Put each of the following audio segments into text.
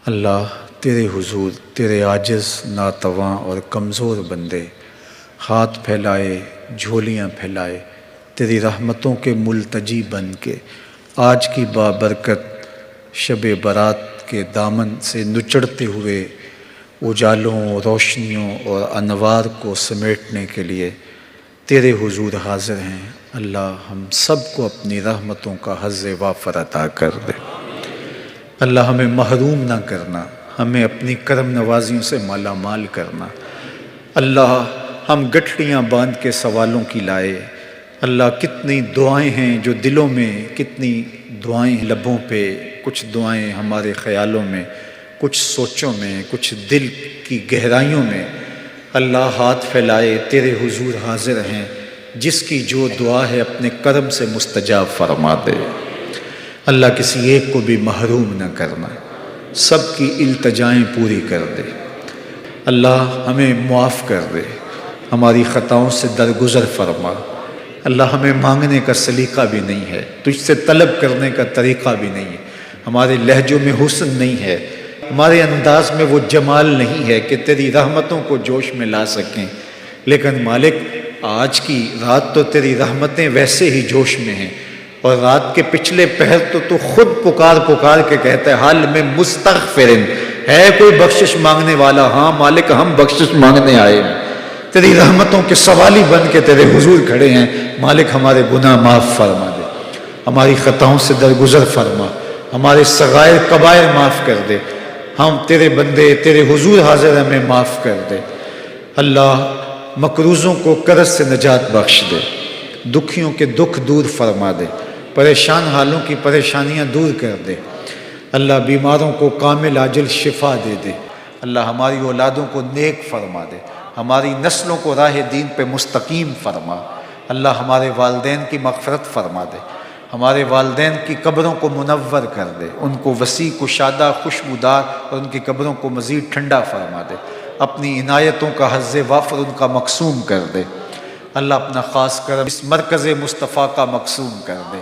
اللہ تیرے حضور تیرے عاجز ناتواں اور کمزور بندے ہاتھ پھیلائے جھولیاں پھیلائے تیری رحمتوں کے ملتجی بن کے آج کی بابرکت شب برات کے دامن سے نچڑتے ہوئے اجالوں روشنیوں اور انوار کو سمیٹنے کے لیے تیرے حضور حاضر ہیں۔ اللہ ہم سب کو اپنی رحمتوں کا حظ وافر عطا کر دے۔ اللہ ہمیں محروم نہ کرنا، ہمیں اپنی کرم نوازیوں سے مالا مال کرنا۔ اللہ ہم گٹھڑیاں باندھ کے سوالوں کی لائے۔ اللہ کتنی دعائیں ہیں جو دلوں میں، کتنی دعائیں لبوں پہ، کچھ دعائیں ہمارے خیالوں میں، کچھ سوچوں میں، کچھ دل کی گہرائیوں میں۔ اللہ ہاتھ پھیلائے تیرے حضور حاضر ہیں، جس کی جو دعا ہے اپنے کرم سے مستجاب فرما دے۔ اللہ کسی ایک کو بھی محروم نہ کرنا، سب کی التجائیں پوری کر دے۔ اللہ ہمیں معاف کر دے، ہماری خطاؤں سے درگزر فرما۔ اللہ ہمیں مانگنے کا سلیقہ بھی نہیں ہے، تجھ سے طلب کرنے کا طریقہ بھی نہیں ہے، ہمارے لہجوں میں حسن نہیں ہے، ہمارے انداز میں وہ جمال نہیں ہے کہ تیری رحمتوں کو جوش میں لا سکیں۔ لیکن مالک آج کی رات تو تیری رحمتیں ویسے ہی جوش میں ہیں، اور رات کے پچھلے پہر تو خود پکار پکار کے کہتا ہے حال میں مستغفرن، ہے کوئی بخشش مانگنے والا؟ ہاں مالک ہم بخشش مانگنے آئے ہیں، تیری رحمتوں کے سوالی بن کے تیرے حضور کھڑے ہیں۔ مالک ہمارے گناہ معاف فرما دے، ہماری خطاؤں سے درگزر فرما، ہمارے صغائر کبائر معاف کر دے۔ ہم تیرے بندے تیرے حضور حاضر ہمیں معاف کر دے۔ اللہ مقروضوں کو قرض سے نجات بخش دے، دکھیوں کے دکھ دور فرما دے، پریشان حالوں کی پریشانیاں دور کر دے۔ اللہ بیماروں کو کامل عاجل شفا دے دے۔ اللہ ہماری اولادوں کو نیک فرما دے، ہماری نسلوں کو راہ دین پہ مستقیم فرما۔ اللہ ہمارے والدین کی مغفرت فرما دے، ہمارے والدین کی قبروں کو منور کر دے، ان کو وسیع کشادہ خوشبودار اور ان کی قبروں کو مزید ٹھنڈا فرما دے، اپنی عنایتوں کا حظ وافر ان کا مقسوم کر دے۔ اللہ اپنا خاص کرم اس مرکز مصطفیٰ کا مقسوم کر دے۔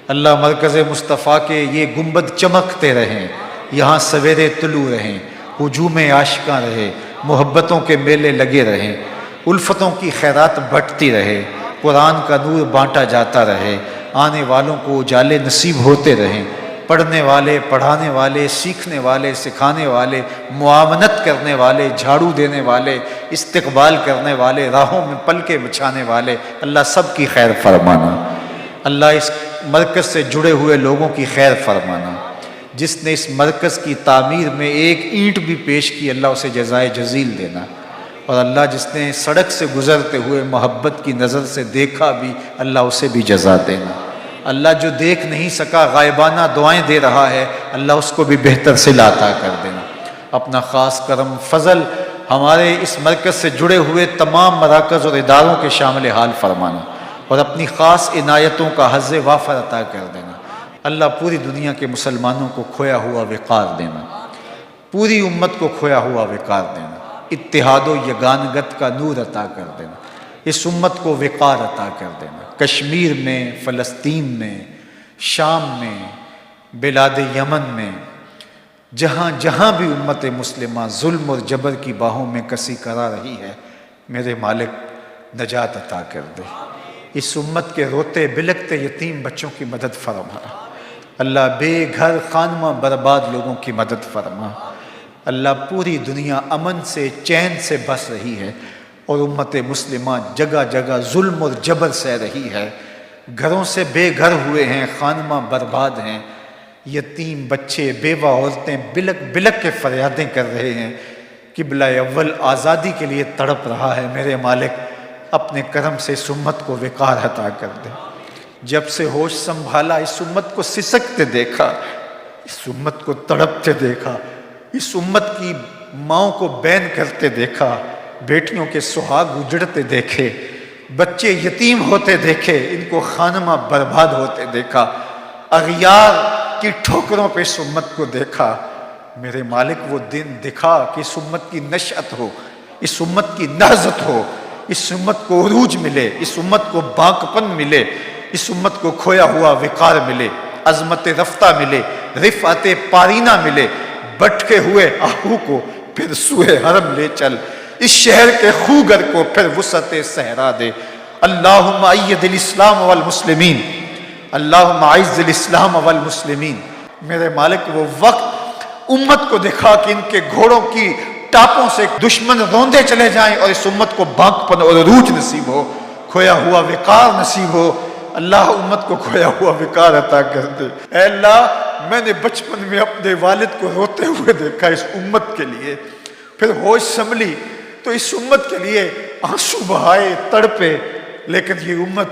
اللہ مرکز مصطفیٰ کے یہ گنبد چمکتے رہیں، یہاں سویرے طلوع رہیں، ہجوم عاشقاں رہے، محبتوں کے میلے لگے رہیں، الفتوں کی خیرات بٹتی رہے، قرآن کا نور بانٹا جاتا رہے، آنے والوں کو اجالے نصیب ہوتے رہیں، پڑھنے والے، پڑھانے والے، سیکھنے والے، سکھانے والے، معاونت کرنے والے، جھاڑو دینے والے، استقبال کرنے والے، راہوں میں پلکیں بچھانے والے، اللہ سب کی خیر فرمانا۔ اللہ اس مرکز سے جڑے ہوئے لوگوں کی خیر فرمانا۔ جس نے اس مرکز کی تعمیر میں ایک اینٹ بھی پیش کی، اللہ اسے جزائے جزیل دینا۔ اور اللہ جس نے سڑک سے گزرتے ہوئے محبت کی نظر سے دیکھا بھی، اللہ اسے بھی جزا دینا۔ اللہ جو دیکھ نہیں سکا غائبانہ دعائیں دے رہا ہے، اللہ اس کو بھی بہتر صلہ عطا کر دینا۔ اپنا خاص کرم فضل ہمارے اس مرکز سے جڑے ہوئے تمام مراکز اور اداروں کے شامل حال فرمانا، اور اپنی خاص عنایتوں کا حظ وافر عطا کر دینا۔ اللہ پوری دنیا کے مسلمانوں کو کھویا ہوا وقار دینا، پوری امت کو کھویا ہوا وقار دینا، اتحاد و یگانگت کا نور عطا کر دینا، اس امت کو وقار عطا کر دینا۔ کشمیر میں، فلسطین میں، شام میں، بلاد یمن میں، جہاں جہاں بھی امت مسلمہ ظلم اور جبر کی باہوں میں کسی کرا رہی ہے، میرے مالک نجات عطا کر دے۔ اس امت کے روتے بلکتے یتیم بچوں کی مدد فرما۔ اللہ بے گھر خانمہ برباد لوگوں کی مدد فرما۔ اللہ پوری دنیا امن سے چین سے بس رہی ہے، اور امت مسلمہ جگہ جگہ ظلم اور جبر سہ رہی ہے، گھروں سے بے گھر ہوئے ہیں، خانمہ برباد ہیں، یتیم بچے بیوہ عورتیں بلک بلک کے فریادیں کر رہے ہیں۔ قبلہ اول آزادی کے لیے تڑپ رہا ہے، میرے مالک اپنے کرم سے اس امت کو وقار عطا کر دے۔ جب سے ہوش سنبھالا اس امت کو سسکتے دیکھا، اس امت کو تڑپتے دیکھا، اس امت کی ماؤں کو بین کرتے دیکھا، بیٹیوں کے سہاگ اجڑتے دیکھے، بچے یتیم ہوتے دیکھے، ان کو خانمہ برباد ہوتے دیکھا، اغیار کی ٹھوکروں پہ اس امت کو دیکھا۔ میرے مالک وہ دن دکھا کہ اس امت کی نشأت ہو، اس امت کی نہضت ہو، اس امت کو عروج ملے، اس امت کو باقپن ملے، اس امت کو کھویا ہوا وقار ملے، عظمت رفتہ ملے، رفعت پارینہ ملے، بٹکے ہوئے آہو کو پھر سوئے حرم لے چل، اس شہر کے خوگر کو پھر وسعت صحرا دے۔ اللہم اید الاسلام والمسلمین، اللہم اعز الاسلام والمسلمین۔ میرے مالک وہ وقت امت کو دکھا کہ ان کے گھوڑوں کی ٹاپوں سے دشمن روندے چلے جائیں اور اس امت کو بانکپن اور عروج نصیب ہو، کھویا ہوا وقار نصیب ہو۔ اللہ امت کو کھویا ہوا وقار عطا کر دے۔ اے اللہ میں نے بچپن میں اپنے والد کو روتے ہوئے دیکھا اس امت کے لیے، پھر ہوش سنبھلی تو اس امت کے لیے آنسو بہائے، تڑپے، لیکن یہ امت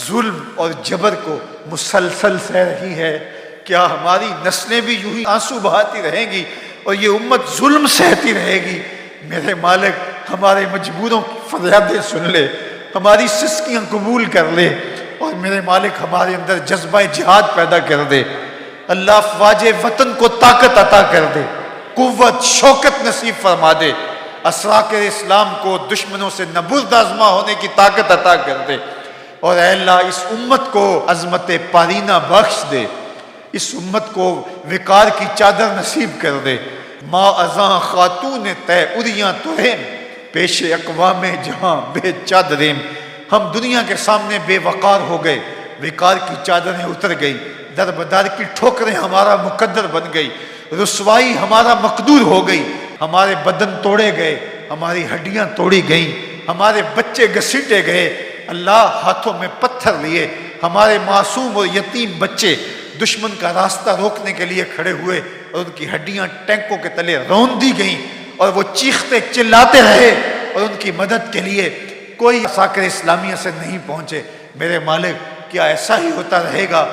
ظلم اور جبر کو مسلسل سہ رہی ہے۔ کیا ہماری نسلیں بھی یوں ہی آنسو بہاتی رہیں گی اور یہ امت ظلم سہتی رہے گی؟ میرے مالک ہمارے مجبوروں کی فریادیں سن لے، ہماری سسکیاں قبول کر لے، اور میرے مالک ہمارے اندر جذبہ جہاد پیدا کر دے۔ اللہ افواج وطن کو طاقت عطا کر دے، قوت شوکت نصیب فرما دے، اسراکر اسلام کو دشمنوں سے نبرد آزما ہونے کی طاقت عطا کر دے، اور اے اللہ اس امت کو عظمت پارینہ بخش دے، اس امت کو وقار کی چادر نصیب کر دے۔ ما ازاں خاتون تے اریاں ترہم، پیش اقوام جہاں بے چادریم۔ ہم دنیا کے سامنے بے وقار ہو گئے، وقار کی چادریں اتر گئی، در بدر کی ٹھوکریں ہمارا مقدر بن گئی، رسوائی ہمارا مقدور ہو گئی، ہمارے بدن توڑے گئے، ہماری ہڈیاں توڑی گئیں، ہمارے بچے گھسیٹے گئے۔ اللہ ہاتھوں میں پتھر لیے ہمارے معصوم اور یتیم بچے دشمن کا راستہ روکنے کے لیے کھڑے ہوئے، اور ان کی ہڈیاں ٹینکوں کے تلے رون دی گئیں، اور وہ چیختے چلاتے رہے، اور ان کی مدد کے لیے کوئی ساکر اسلامیہ سے نہیں پہنچے۔ میرے مالک کیا ایسا ہی ہوتا رہے گا؟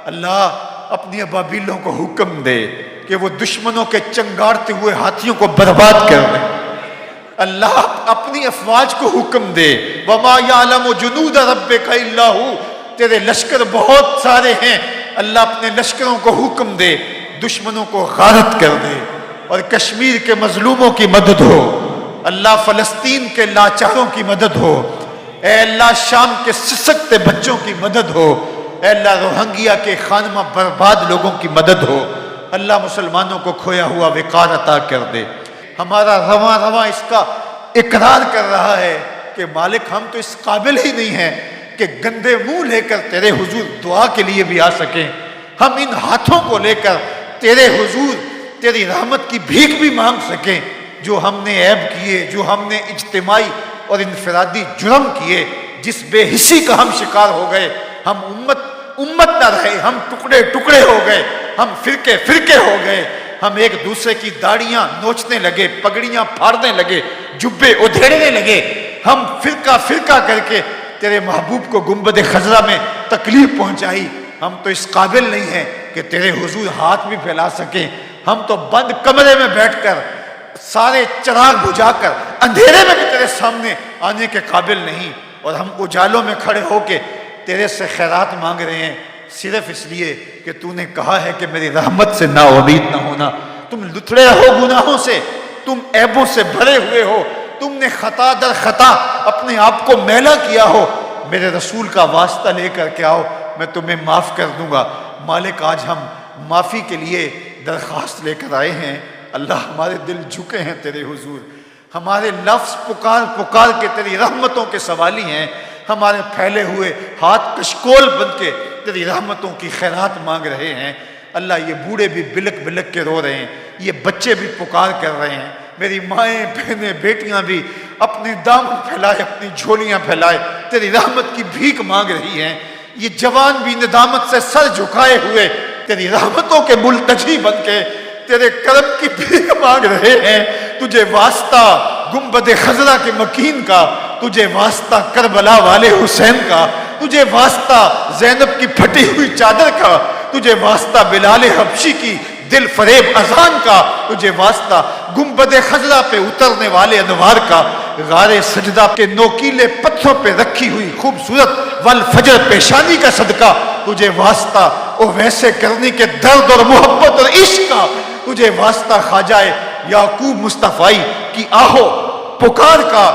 اللہ اپنی ابابیلوں کو حکم دے کہ وہ دشمنوں کے چنگاڑتے ہوئے ہاتھیوں کو برباد کر دیں۔ اللہ اپنی افواج کو حکم دے، وَمَا يَعْلَمُ جُنُودَ رَبِّكَ إِلَّا هُوَ، تیرے لشکر بہت سارے ہیں، اللہ اپنے لشکروں کو حکم دے دشمنوں کو غارت کر دے، اور کشمیر کے مظلوموں کی مدد ہو، اللہ فلسطین کے لاچاروں کی مدد ہو، اے اللہ شام کے سسکتے بچوں کی مدد ہو، اے اللہ روہنگیا کے خانمہ برباد لوگوں کی مدد ہو، اللہ مسلمانوں کو کھویا ہوا وقار عطا کر دے۔ ہمارا رواں رواں اس کا اقرار کر رہا ہے کہ مالک ہم تو اس قابل ہی نہیں ہیں کہ گندے منہ لے کر تیرے حضور دعا کے لیے بھی آ سکیں، ہم ان ہاتھوں کو لے کر تیرے حضور تیری رحمت کی بھیک بھی مانگ سکیں۔ جو ہم نے عیب کیے، جو ہم نے اجتماعی اور انفرادی جرم کیے، جس بے حسی کا ہم شکار ہو گئے، ہم امت نہ رہے، ہم ٹکڑے ٹکڑے ہو گئے، ہم فرقے فرقے ہو گئے، ہم ایک دوسرے کی داڑیاں نوچنے لگے، پگڑیاں پھاڑنے لگے، جبے ادھیڑنے لگے، ہم فرقہ فرقہ کر کے تیرے محبوب کو گنبد خضرا میں تکلیف پہنچائی۔ ہم تو اس قابل نہیں ہیں کہ تیرے حضور ہاتھ بھی پھیلا سکیں، ہم تو بند کمرے میں بیٹھ کر سارے چراغ بجھا کر اندھیرے میں بھی تیرے سامنے آنے کے قابل نہیں، اور ہم اجالوں میں کھڑے ہو کے تیرے سے خیرات مانگ رہے ہیں، صرف اس لیے کہ تو نے کہا ہے کہ میری رحمت سے نا امید نہ ہونا۔ تم لتھڑے ہو گناہوں سے، تم عیبوں سے بھرے ہوئے ہو، تم نے خطا در خطا اپنے آپ کو میلا کیا ہو، میرے رسول کا واسطہ لے کر کے آؤ، میں تمہیں معاف کر دوں گا۔ مالک آج ہم معافی کے لیے درخواست لے کر آئے ہیں۔ اللہ ہمارے دل جھکے ہیں تیرے حضور، ہمارے لفظ پکار پکار کے تیری رحمتوں کے سوالی ہیں، ہمارے پھیلے ہوئے ہاتھ کشکول بن کے تیری رحمتوں کی خیرات مانگ رہے ہیں۔ اللہ یہ بوڑھے بھی بلک بلک کے رو رہے ہیں، یہ بچے بھی پکار کر رہے ہیں، میری مائیں بہنیں بیٹیاں بھی اپنے دامن پھیلائے، اپنی جھولیاں پھیلائے تیری رحمت کی بھیک مانگ رہی ہیں، یہ جوان بھی ندامت سے سر جھکائے ہوئے تیری رحمتوں کے ملتجی بن کے تیرے کرم کی بھیک مانگ رہے ہیں۔ تجھے واسطہ گنبد خضرا کے مکین کا، تجھے واسطہ کربلا والے حسین کا، تجھے واسطہ زینب کی پھٹی ہوئی چادر کا، تجھے واسطہ بلال حبشی کی دل فریب اذان کا، تجھے واسطہ گنبد خضرا پہ اترنے والے انوار کا، غار سجدہ کے نوکیلے پتھروں پہ رکھی ہوئی خوبصورت والفجر پیشانی کا صدقہ، تجھے واسطہ او ویسے کرنے کے درد اور محبت اور عشق کا، تجھے واسطہ خواجہ یعقوب مصطفی کی آہو پکار کا،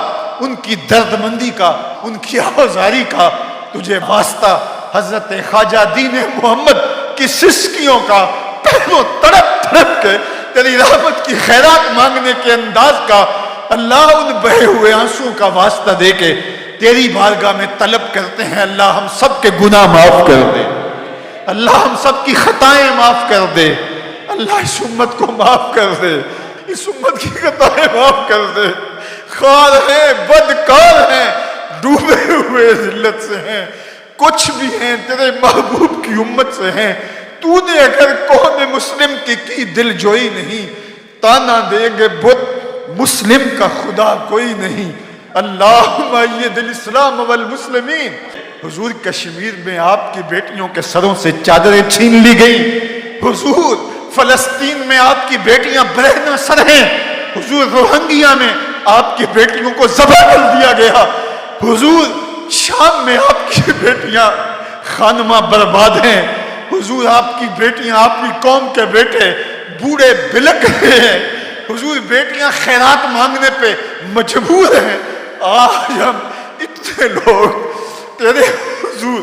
ان کی درد مندی کا، ان کی آہوزاری کا، تجھے واسطہ حضرت خواجہ دین محمد کی سسکیوں کا، پہلو تڑپ تڑپ کے تیری رحمت کی خیرات مانگنے کے انداز کا اللہ ان بہے ہوئے آنسوں کا واسطہ دے کے تیری بارگاہ میں طلب کرتے ہیں، اللہ ہم سب کے گناہ معاف کر دے، اللہ ہم سب کی خطائیں معاف کر دے، اللہ اس امت کو معاف کر دے، اس امت کی خطائیں معاف کر دے، خار ہیں، بدکار ہیں، ڈوبے ہوئے ذلت سے ہیں، کچھ بھی ہیں تیرے محبوب کی امت سے ہیں، تو نے اگر قوم مسلم کی دل جوئی نہیں، تانا دیں گے بت مسلم کا خدا کوئی نہیں، اللہم اید الاسلام والمسلمین۔ حضور کشمیر میں آپ کی بیٹیوں کے سروں سے چادریں چھین لی گئی، حضور فلسطین میں آپ کی بیٹیاں برہنہ سر ہیں، حضور روہنگیا میں آپ کی بیٹیوں کو ذبح کر دیا گیا، حضور شام میں آپ کی بیٹیاں خانمہ برباد ہیں، حضور آپ کی بیٹیاں، آپ کی قوم کے بیٹے بوڑھے بلک رہے ہیں، حضور بیٹیاں خیرات مانگنے پہ مجبور ہیں۔ آج ہم اتنے لوگ تیرے حضور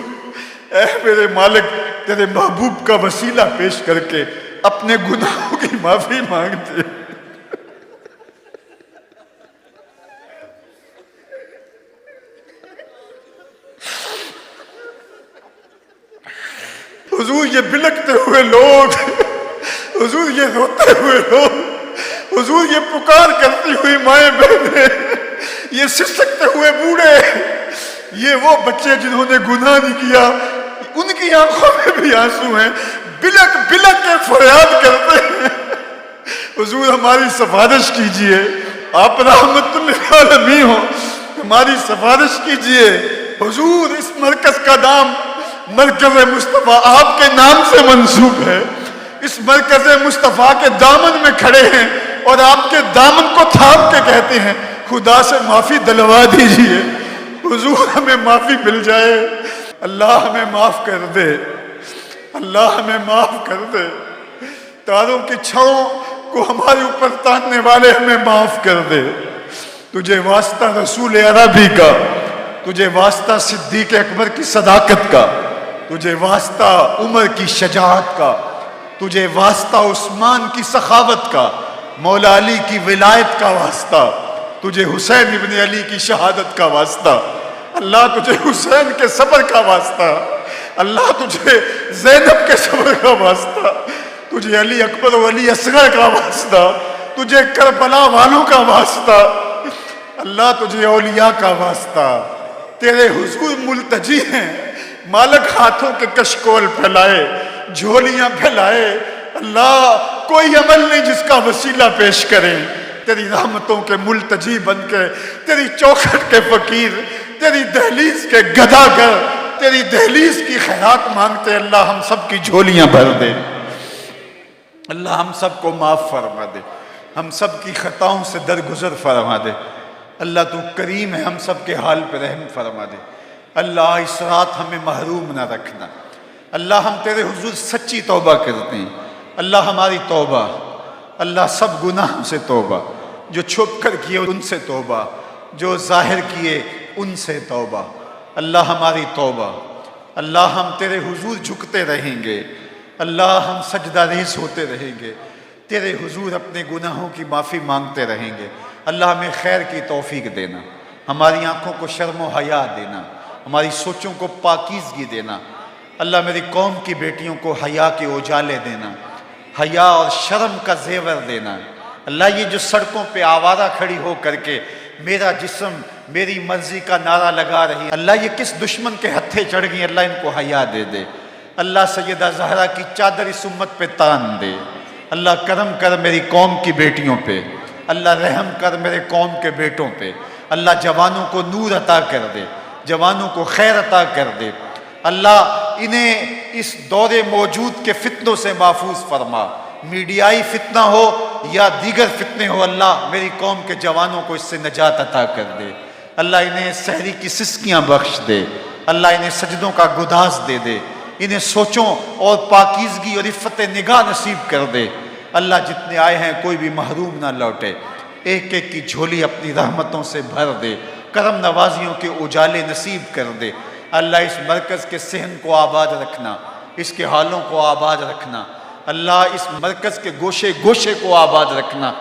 اے میرے مالک تیرے محبوب کا وسیلہ پیش کر کے اپنے گناہوں کی معافی مانگتے، حضور یہ بلکتے ہوئے لوگ، حضور یہ روتے ہوئے لوگ، حضور یہ پکار کرتی ہوئی مائیں بہنیں، یہ سسکتے ہوئے بوڑھے، یہ وہ بچے جنہوں نے گناہ نہیں کیا، ان کی آنکھوں میں بھی آنسو ہیں، بلک بلک کے فریاد کرتے ہیں، حضور ہماری سفارش کیجئے، آپ رحمت للعالمین ہو، ہماری سفارش کیجئے، حضور اس مرکز کا نام مرکز مصطفیٰ آپ کے نام سے منسوب ہے، اس مرکز مصطفیٰ کے دامن میں کھڑے ہیں اور آپ کے دامن کو تھام کے کہتے ہیں خدا سے معافی دلوا دیجئے، حضور ہمیں معافی مل جائے، اللہ ہمیں معاف کر دے، اللہ ہمیں معاف کر دے، تاروں کی چھڑوں کو ہمارے اوپر تاننے والے ہمیں معاف کر دے، تجھے واسطہ رسول عربی کا، تجھے واسطہ صدیق اکبر کی صداقت کا، تجھے واسطہ عمر کی شجاعت کا، تجھے واسطہ عثمان کی سخاوت کا، مولا علی کی ولایت کا واسطہ، تجھے حسین ابن علی کی شہادت کا واسطہ، اللہ تجھے حسین کے صبر کا واسطہ، اللہ تجھے زینب کے صبر کا واسطہ، تجھے علی اکبر و علی اصغر کا واسطہ، تجھے کربلا والوں کا واسطہ، اللہ تجھے اولیاء کا واسطہ، تیرے حضور ملتجی ہیں، مالک ہاتھوں کے کشکول پھیلائے، جھولیاں پھیلائے، اللہ کوئی عمل نہیں جس کا وسیلہ پیش کریں، تیری رحمتوں کے ملتجی بن کے، تیری چوکھٹ کے فقیر، تیری دہلیز کے گداگر، تیری دہلیز کی خیرات مانگتے، اللہ ہم سب کی جھولیاں بھر دے، اللہ ہم سب کو معاف فرما دے، ہم سب کی خطاؤں سے درگزر فرما دے، اللہ تو کریم ہے، ہم سب کے حال پہ رحم فرما دے، اللہ اس رات ہمیں محروم نہ رکھنا، اللہ ہم تیرے حضور سچی توبہ کرتے ہیں، اللہ ہماری توبہ، اللہ سب گناہوں سے توبہ، جو چھپ کر کیے ان سے توبہ، جو ظاہر کیے ان سے توبہ، اللہ ہماری توبہ، اللہ ہم تیرے حضور جھکتے رہیں گے، اللہ ہم سجدہ ریز ہوتے رہیں گے، تیرے حضور اپنے گناہوں کی معافی مانگتے رہیں گے، اللہ ہمیں خیر کی توفیق دینا، ہماری آنکھوں کو شرم و حیا دینا، ہماری سوچوں کو پاکیزگی دینا، اللہ میری قوم کی بیٹیوں کو حیا کے اجالے دینا، حیا اور شرم کا زیور دینا، اللہ یہ جو سڑکوں پہ آوارہ کھڑی ہو کر کے میرا جسم میری مرضی کا نعرہ لگا رہی، اللہ یہ کس دشمن کے ہتھے چڑھ گئی، اللہ ان کو حیا دے دے، اللہ سیدہ زہرا کی چادر اس امت پہ تان دے، اللہ کرم کر میری قوم کی بیٹیوں پہ، اللہ رحم کر میرے قوم کے بیٹوں پہ، اللہ جوانوں کو نور عطا کر دے، جوانوں کو خیر عطا کر دے، اللہ انہیں اس دور موجود کے فتنوں سے محفوظ فرما، میڈیائی فتنہ ہو یا دیگر فتنے ہو، اللہ میری قوم کے جوانوں کو اس سے نجات عطا کر دے، اللہ انہیں سحری کی سسکیاں بخش دے، اللہ انہیں سجدوں کا گداز دے دے، انہیں سوچوں اور پاکیزگی اور عفت نگاہ نصیب کر دے، اللہ جتنے آئے ہیں کوئی بھی محروم نہ لوٹے، ایک ایک کی جھولی اپنی رحمتوں سے بھر دے، کرم نوازیوں کے اجالے نصیب کر دے، اللہ اس مرکز کے صحن کو آباد رکھنا، اس کے حالوں کو آباد رکھنا، اللہ اس مرکز کے گوشے گوشے کو آباد رکھنا.